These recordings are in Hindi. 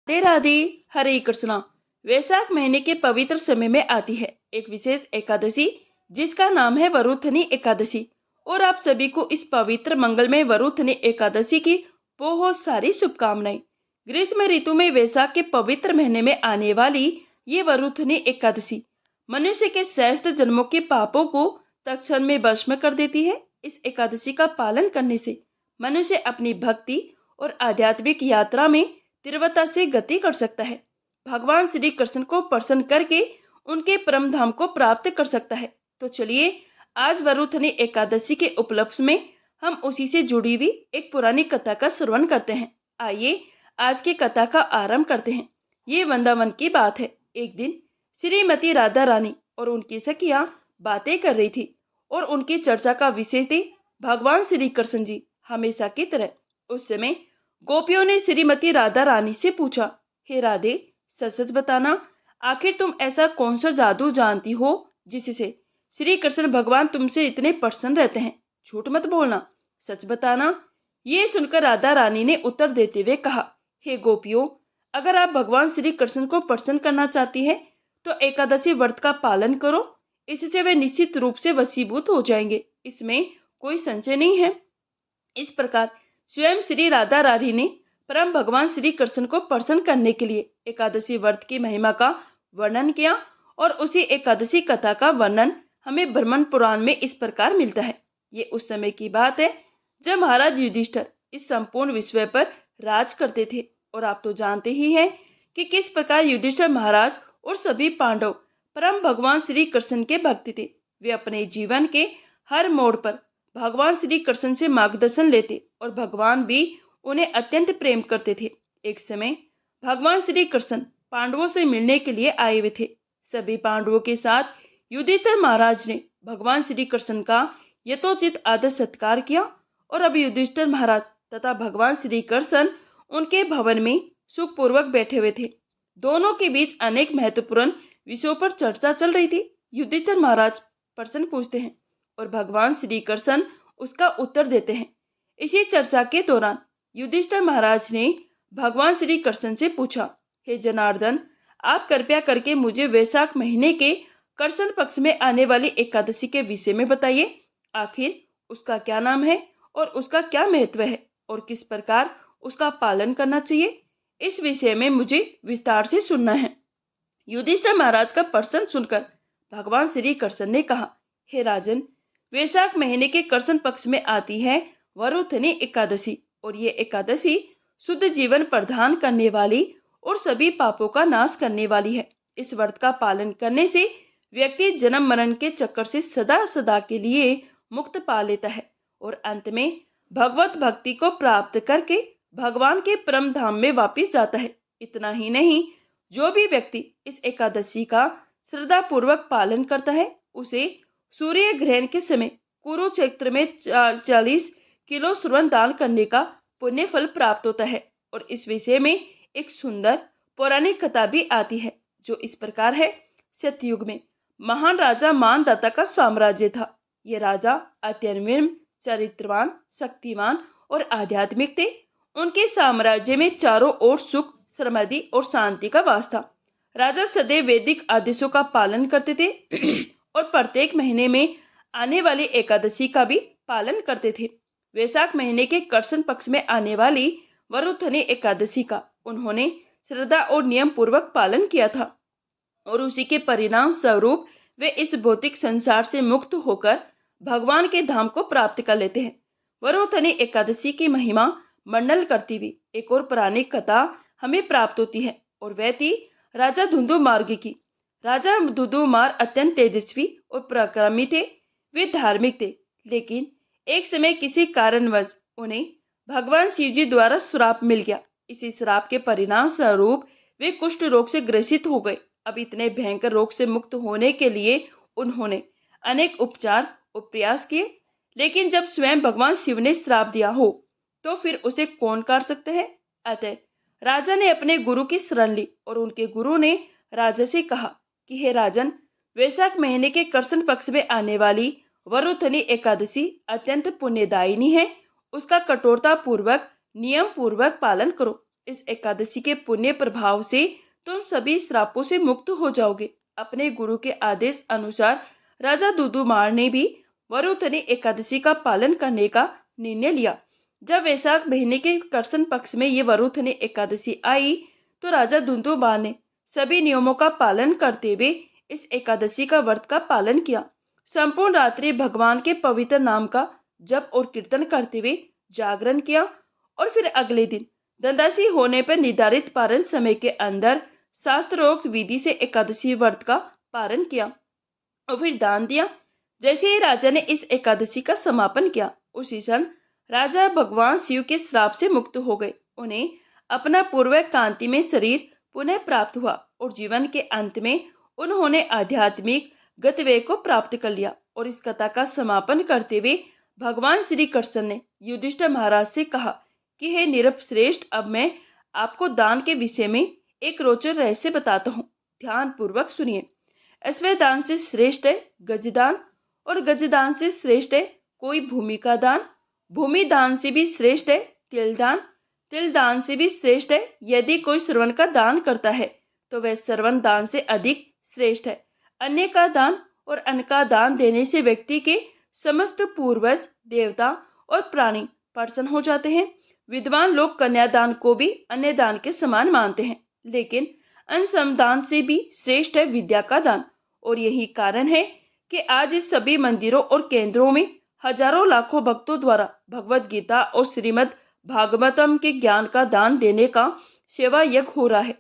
राधे राधे। हरे कृष्णा। वैशाख महीने के पवित्र समय में आती है एक विशेष एकादशी जिसका नाम है वरुथनी एकादशी। और आप सभी को इस पवित्र मंगलमय वरुथनी एकादशी की बहुत सारी शुभकामनाएं। ग्रीष्म ऋतु में वैशाख के पवित्र महीने में आने वाली ये वरुथनी एकादशी मनुष्य के श्रेष्ठ जन्मों के पापों को तत्क्षण में भस्म कर देती है। इस एकादशी का पालन करने से मनुष्य अपनी भक्ति और आध्यात्मिक यात्रा में तीव्रता से गति कर सकता है। भगवान श्री कृष्ण को प्रसन्न करके उनके परम धाम को प्राप्त कर सकता है। तो चलिए आज वरुथनी एकादशी के उपलक्ष्य में हम उसी से जुड़ी हुई एक पुरानी कथा का श्रवण करते हैं। आइए आज की कथा का आरंभ करते हैं। ये वृंदावन की बात है। एक दिन श्रीमती राधा रानी और उनकी सखियां बातें कर रही थी और उनकी चर्चा का विषय थे भगवान श्री कृष्ण जी। हमेशा की तरह उस समय गोपियों ने श्रीमती राधा रानी से पूछा, हे राधे, सच सच बताना, आखिर तुम ऐसा कौन सा जादू जानती हो जिससे श्री कृष्ण भगवान तुमसे इतने प्रसन्न रहते हैं? झूठ मत बोलना, सच बताना। ये सुनकर राधा रानी ने उत्तर देते हुए कहा, हे गोपियों, अगर आप भगवान श्री कृष्ण को प्रसन्न करना चाहती है तो एकादशी व्रत का पालन करो। इससे वे निश्चित रूप से वशीभूत हो जाएंगे, इसमें कोई संशय नहीं है। इस प्रकार स्वयं श्री राधा रानी ने परम भगवान श्री कृष्ण को प्रसन्न करने के लिए एकादशी व्रत की महिमा का वर्णन किया। और उसी एकादशी कथा का वर्णन हमें ब्रह्मण पुराण में इस प्रकार मिलता है। ये उस समय की बात है जब महाराज युधिष्ठिर इस संपूर्ण विश्व पर राज करते थे। और आप तो जानते ही हैं कि किस प्रकार युधिष्ठिर महाराज और सभी पांडव परम भगवान श्री कृष्ण के भक्त थे। वे अपने जीवन के हर मोड़ पर भगवान श्री कृष्ण से मार्गदर्शन लेते और भगवान भी उन्हें अत्यंत प्रेम करते थे। एक समय भगवान श्री कृष्ण पांडवों से मिलने के लिए आए हुए थे। सभी पांडवों के साथ युधिष्ठिर महाराज ने भगवान श्री कृष्ण का यथोचित आदर सत्कार किया। और अब युधिष्ठिर महाराज तथा भगवान श्री कृष्ण उनके भवन में सुखपूर्वक बैठे हुए थे। दोनों के बीच अनेक महत्वपूर्ण विषयों पर चर्चा चल रही थी। युधिष्ठिर महाराज प्रश्न पूछते हैं और भगवान श्री कृष्ण उसका उत्तर देते हैं। इसी चर्चा के दौरान युधिष्ठिर महाराज ने भगवान श्री कृष्ण से पूछा, हे जनार्दन, आप कृपया करके मुझे वैशाख महीने के कृष्ण पक्ष में आने वाली एकादशी के विषय में बताइए। आखिर उसका क्या नाम है और उसका क्या महत्व है और किस प्रकार उसका पालन करना चाहिए? इस विषय में मुझे विस्तार से सुनना है। युधिष्ठिर महाराज का प्रश्न सुनकर भगवान श्री कृष्ण ने कहा, हे राजन, वैशाख महीने के कृष्ण पक्ष में आती है वरुथनी एकादशी। और ये एकादशी शुद्ध जीवन प्रदान करने वाली और सभी पापों का नाश करने वाली है। इस व्रत का पालन करने से व्यक्ति जन्म मरण के चक्कर से सदा सदा के लिए मुक्त पा लेता है और अंत में भगवत भक्ति को प्राप्त करके भगवान के परम धाम में वापिस जाता है। इतना ही नहीं, जो भी व्यक्ति इस एकादशी का श्रद्धा पूर्वक पालन करता है उसे सूर्य ग्रहण के समय कुरुक्षेत्र में 40 किलो स्वर्ण दान करने का पुण्य फल प्राप्त होता है। और इस विषय में एक सुंदर पौराणिक कथा भी आती है जो इस प्रकार है। सतयुग में महान राजा मानदाता का साम्राज्य था। ये राजा अत्यंत चरित्रवान, शक्तिमान और आध्यात्मिक थे। उनके साम्राज्य में चारों ओर सुख, समृद्धि और शांति का वास था। राजा सदैव वैदिक आदेशों का पालन करते थे और प्रत्येक महीने में आने वाली एकादशी का भी पालन करते थे। वैशाख महीने के कृष्ण पक्ष में आने वाली वरुथनी एकादशी का उन्होंने श्रद्धा और नियम पूर्वक पालन किया था। और उसी के परिणाम स्वरूप वे इस भौतिक संसार से मुक्त होकर भगवान के धाम को प्राप्त कर लेते हैं। वरुथनी एकादशी की महिमा मंडल करती हुई एक और पौराणिक कथा हमें प्राप्त होती है और वह थी राजा धुंधुमार की। राजा धुंधुमार अत्यंत तेजस्वी और पराक्रमी थे। वे धार्मिक थे, लेकिन एक समय किसी कारणवश उन्हें भगवान शिव जी द्वारा श्राप मिल गया। इसी श्राप के परिणाम स्वरूप वे कुष्ठ रोग से ग्रसित हो गए। अब इतने भयंकर रोग से मुक्त होने के लिए उन्होंने अनेक उपचार और प्रयास किए, लेकिन जब स्वयं भगवान शिव ने श्राप दिया हो तो फिर उसे कौन काट सकते हैं? अतः राजा ने अपने गुरु की शरण ली और उनके गुरु ने राजा से कहा कि हे राजन, वैशाख महीने के कृष्ण पक्ष में आने वाली वरुथनी एकादशी अत्यंत पुण्यदायिनी है। उसका कठोरता पूर्वक, नियम पूर्वक पालन करो। इस एकादशी के पुण्य प्रभाव से तुम सभी श्रापों से मुक्त हो जाओगे। अपने गुरु के आदेश अनुसार राजा दुदुमार ने भी वरुथनी एकादशी का पालन करने का निर्णय लिया। जब वैशाख महीने के कृष्ण पक्ष में ये वरुथनी एकादशी आई तो राजा दुदुमार ने सभी नियमों का पालन करते हुए इस एकादशी का व्रत का पालन किया। संपूर्ण रात्रि भगवान के पवित्र नाम का जप और कीर्तन करते हुए जागरण किया और फिर अगले दिन दंदासी होने पर निर्धारित पारण समय के अंदर शास्त्रोक्त विधि से एकादशी व्रत का पारण किया और फिर दान दिया। जैसे ही राजा ने इस एकादशी का समापन किया उसी क्षण राजा भगवान शिव के श्राप से मुक्त हो गए। उन्हें अपना पूर्व कांति में शरीर पुनः प्राप्त हुआ और जीवन के अंत में उन्होंने आध्यात्मिक गतिवेग को प्राप्त कर लिया। और इस कथा का समापन करते हुए भगवान श्री कृष्ण ने युधिष्ठिर महाराज से कहा कि हे नृपश्रेष्ठ, अब मैं आपको दान के विषय में एक रोचक रहस्य बताता हूँ, ध्यान पूर्वक सुनिए। अश्वदान से श्रेष्ठ है गजदान और गजदान से श्रेष्ठ है कोई भूमि का दान, भूमि दान से भी श्रेष्ठ है तिलदान, तिलदान से भी श्रेष्ठ है यदि कोई श्रवण का दान करता है तो वह श्रवण दान से अधिक श्रेष्ठ है। अन्य का दान और अन्न का दान देने से व्यक्ति के समस्त पूर्वज देवता और प्राणी प्रसन्न हो जाते हैं। विद्वान लोग कन्यादान को भी अन्य दान के समान मानते हैं, लेकिन अन्न समदान से भी श्रेष्ठ है विद्या का दान। और यही कारण है कि आज इस सभी मंदिरों और केंद्रों में हजारों लाखों भक्तों द्वारा भगवत गीता और श्रीमद् भागवतम के ज्ञान का दान देने का सेवा यज्ञ हो रहा है।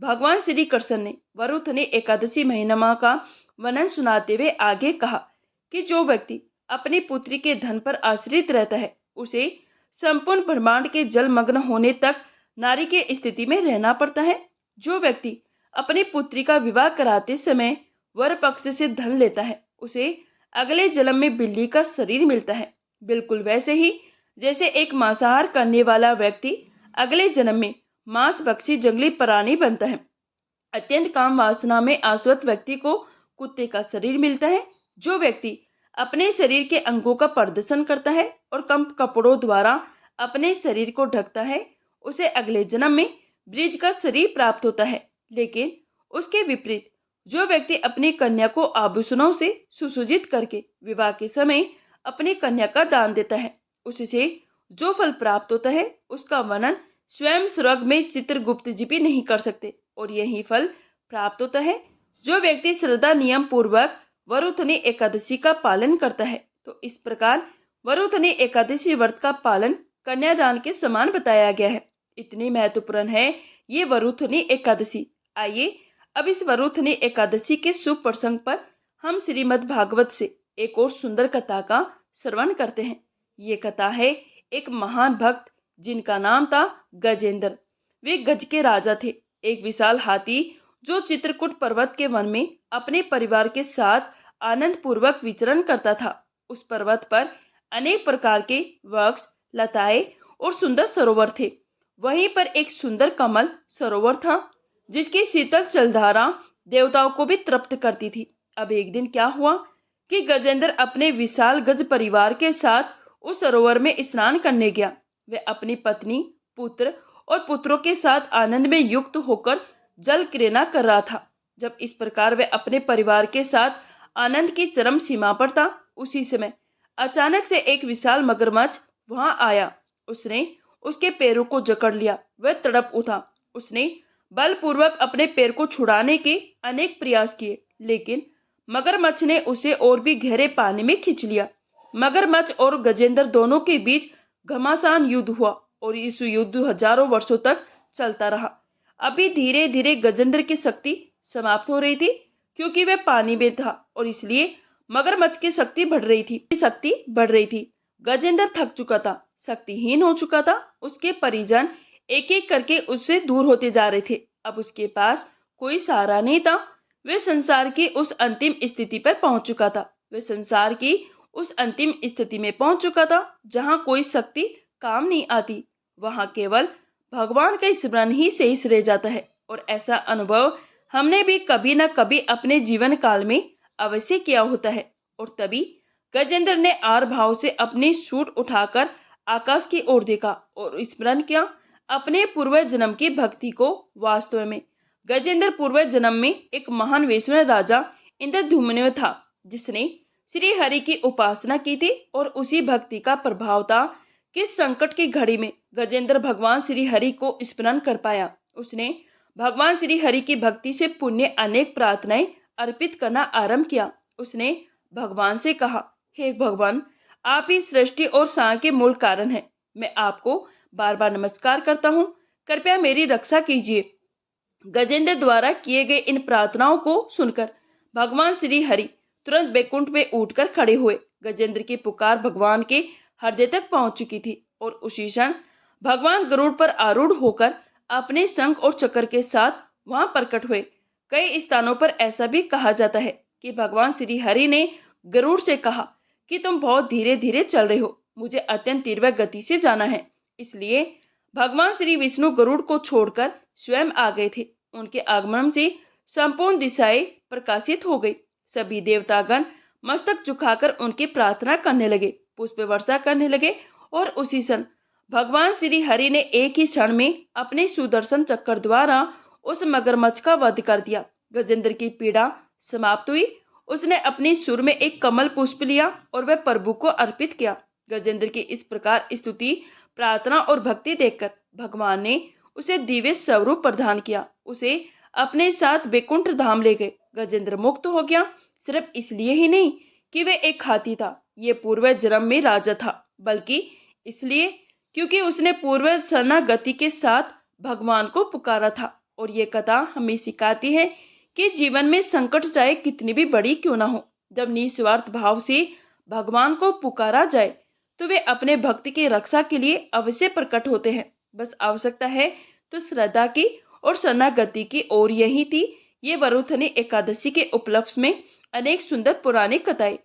भगवान श्री कृष्ण ने वरुथनी एकादशी महिमा का वर्णन सुनाते हुए आगे कहा कि जो व्यक्ति अपनी पुत्री के धन पर आश्रित रहता है उसे संपूर्ण ब्रह्मांड के जलमग्न होने तक नारी के स्थिति में रहना पड़ता है। जो व्यक्ति अपनी पुत्री का विवाह कराते समय वर पक्ष से धन लेता है उसे अगले जन्म में बिल्ली का शरीर मिलता है। बिल्कुल वैसे ही जैसे एक मांसाहार करने वाला व्यक्ति अगले जन्म में मांस भक्षी जंगली प्राणी बनता है। अत्यंत काम वासना में आसक्त व्यक्ति को कुत्ते का शरीर मिलता है। जो व्यक्ति अपने शरीर के अंगों का प्रदर्शन करता है और कम कपड़ों द्वारा अपने शरीर को ढकता है उसे अगले जन्म में ब्रिज का शरीर प्राप्त होता है। लेकिन उसके विपरीत जो व्यक्ति अपनी कन्या को आभूषणों से सुसज्जित करके विवाह के समय अपनी कन्या का दान देता है उससे जो फल प्राप्त होता है उसका वर्णन स्वयं स्वर्ग में चित्रगुप्त जी भी नहीं कर सकते। और यही फल प्राप्त होता है जो व्यक्ति श्रद्धा नियम पूर्वक वरुथनी एकादशी का पालन करता है। तो इस प्रकार वरुथनी एकादशी व्रत का पालन कन्यादान के समान बताया गया है। इतनी महत्वपूर्ण है ये वरुथनी एकादशी। आइए अब इस वरुथनी एकादशी के शुभ प्रसंग पर हम श्रीमद् भागवत से एक और सुंदर कथा का श्रवण करते हैं। ये कथा है एक महान भक्त जिनका नाम था गजेंद्र। वे गज के राजा थे। एक विशाल हाथी जो चित्रकूट पर्वत के वन में अपने परिवार के साथ आनंद पूर्वक विचरण करता था। उस पर्वत पर अनेक प्रकार के वृक्ष, लताएं और सुंदर सरोवर थे। वहीं पर एक सुंदर कमल सरोवर था जिसकी शीतल जलधारा देवताओं को भी तृप्त करती थी। अब एक दिन क्या हुआ कि गजेंद्र अपने विशाल गज परिवार के साथ उस सरोवर में स्नान करने गया। वह अपनी पत्नी, पुत्र और पुत्रों के साथ आनंद में युक्त होकर जल क्रीड़ा कर रहा था। जब इस प्रकार वह अपने परिवार के साथ आनंद की चरम सीमा पर था उसी समय अचानक से एक विशाल मगरमच्छ वहां आया। उसने उसके पैरों को जकड़ लिया। वह तड़प उठा। उसने बलपूर्वक अपने पैर को छुड़ाने के अनेक प्रयास किए, लेकिन मगरमच्छ ने उसे और भी गहरे पानी में खींच लिया। मगरमच्छ और गजेंद्र दोनों के बीच घमासान युद्ध हुआ और इस युद्ध हजारों वर्षों तक चलता रहा। अभी धीरे धीरे गजेंद्र की शक्ति समाप्त हो रही थी क्योंकि वह पानी में था और इसलिए मगरमच्छ की शक्ति बढ़ रही थी। गजेंद्र थक चुका था, शक्तिहीन हो चुका था। उसके परिजन एक एक करके उससे दूर होते जा रहे थे। अब उसके पास कोई सहारा नहीं था। वह संसार की उस अंतिम स्थिति पर पहुंच चुका था जहां कोई शक्ति काम नहीं आती। वहां केवल भगवान का स्मरण ही शेष रह जाता है। और ऐसा अनुभव हमने भी कभी न कभी अपने जीवन काल में अवश्य किया होता है। और तभी गजेंद्र ने आर भाव से अपनी सूंड उठाकर आकाश की ओर देखा और स्मरण किया, अपने पूर्व जन्म की भक्ति को। वास्तव में गजेंद्र पूर्व जन्म में एक महान वैष्णव राजा इंद्रद्युम्न था, जिसने श्री हरि की उपासना की थी और उसी भक्ति का प्रभाव था कि संकट की घड़ी में गजेंद्र भगवान श्री हरि को स्मरण कर पाया। उसने भगवान श्री हरि की भक्ति से पुण्य अनेक प्रार्थनाएं अर्पित करना आरंभ किया। उसने भगवान से कहा, हे भगवान, आप ही सृष्टि और सांय के मूल कारण हैं। मैं आपको बार बार नमस्कार करता हूँ, कृपया मेरी रक्षा कीजिए। गजेंद्र द्वारा किए गए इन प्रार्थनाओं को सुनकर भगवान श्री हरि तुरंत बैकुंठ में उठकर खड़े हुए। गजेंद्र की पुकार भगवान के हृदय तक पहुंच चुकी थी और उसी क्षण भगवान गरुड़ पर आरूढ़ होकर अपने शंख और चक्र के साथ वहां प्रकट हुए। कई स्थानों पर ऐसा भी कहा जाता है कि भगवान श्री हरि ने गरुड़ से कहा कि तुम बहुत धीरे धीरे चल रहे हो, मुझे अत्यंत तीव्र गति से जाना है। इसलिए भगवान श्री विष्णु गरुड़ को छोड़कर स्वयं आ गए थे। उनके आगमन से संपूर्ण दिशाएं प्रकाशित हो गई। सभी देवतागण मस्तक झुकाकर उनकी प्रार्थना करने लगे, पुष्प वर्षा करने लगे और उसी क्षण भगवान श्री हरि ने एक ही क्षण में अपने सुदर्शन चक्र द्वारा उस मगरमच्छ का वध कर दिया। गजेंद्र की पीड़ा समाप्त हुई। उसने अपने सुर में एक कमल पुष्प लिया और वह प्रभु को अर्पित किया। गजेंद्र की इस प्रकार स्तुति, प्रार्थना और भक्ति देखकर भगवान ने उसे दिव्य स्वरूप प्रदान किया, उसे अपने साथ बैकुंठ धाम ले गए। गजेंद्र मुक्त हो गया, सिर्फ इसलिए ही नहीं कि वे एक हाथी था, ये पूर्व जन्म में राजा था, बल्कि इसलिए क्योंकि उसने पूर्व शरणागति के साथ भगवान को पुकारा था। और ये कथा हमें सिखाती है कि जीवन में संकट चाहे कितनी भी बड़ी क्यों ना हो, जब निस्वार्थ भाव से भगवान को पुकारा जाए तो वे अपने भक्त की रक्षा के लिए अवश्य प्रकट होते हैं। बस आवश्यकता है तो श्रद्धा की और शरणागति की। और यही थी ये वरुथनी एकादशी के उपलक्ष्य में अनेक सुंदर पुरानी कथाएं।